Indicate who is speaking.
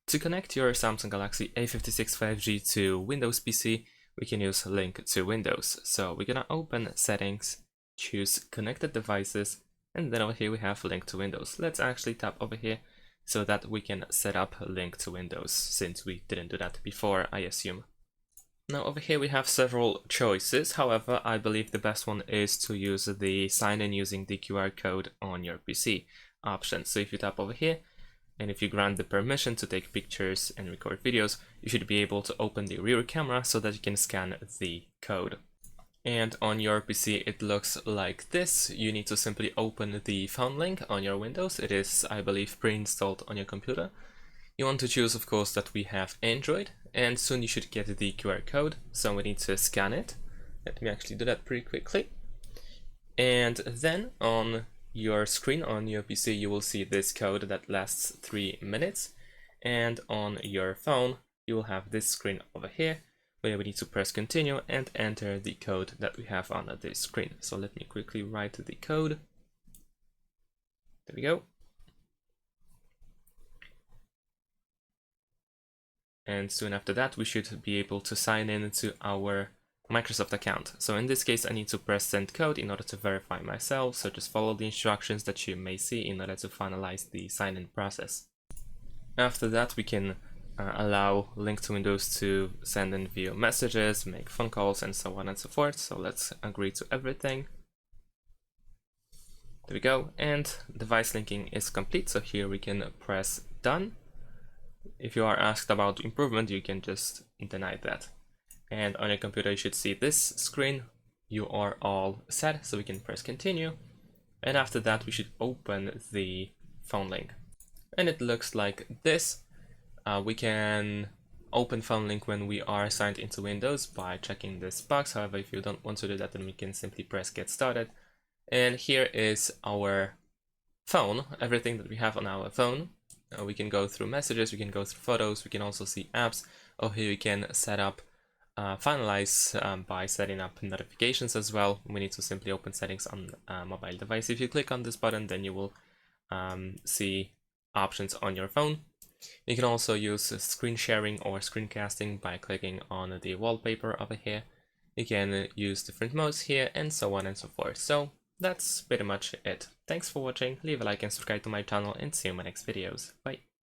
Speaker 1: To connect your Samsung Galaxy A56 5G to Windows PC, we can use Link to Windows. So we're gonna open Settings, choose Connected Devices, and then over here we have Link to Windows. Let's actually tap over here so that we can set up Link to Windows, since we didn't do that before, I assume. Now over here we have several choices, however I believe the best one is to use the sign in using the QR code on your PC option. So if you tap over here, and if you grant the permission to take pictures and record videos, you should be able to open the rear camera so that you can scan the code. And on your PC it looks like this. You need to simply open the phone link on your Windows. It is, I believe, pre-installed on your computer. You want to choose, of course, that we have Android, and soon you should get the QR code, so we need to scan it. Let me actually do that pretty quickly. And then on your screen on your PC you will see this code that lasts 3 minutes, and on your phone you will have this screen over here where we need to press continue and enter the code that we have on this screen. So let me quickly write the code. There we go. And soon after that we should be able to sign in to our Microsoft account. So in this case I need to press send code in order to verify myself, so just follow the instructions that you may see in order to finalize the sign-in process. After that we can allow Link to Windows to send in video messages, make phone calls, and so on and so forth. So let's agree to everything. There we go, and device linking is complete, so here we can press done. If you are asked about improvement, you can just deny that. And on your computer you should see this screen. You are all set, so we can press continue. And after that we should open the phone link. And it looks like this. We can open phone link when we are signed into Windows by checking this box. However, if you don't want to do that, then we can simply press get started. And here is our phone, everything that we have on our phone. We can go through messages, we can go through photos, we can also see apps. Over here we can set up finalize by setting up notifications as well. We need to simply open settings on a mobile device. If you click on this button, then you will see options on your phone. You can also use screen sharing or screencasting by clicking on the wallpaper over here. You can use different modes here, and so on and so forth. So that's pretty much it. Thanks for watching, leave a like and subscribe to my channel, and see you in my next videos. Bye!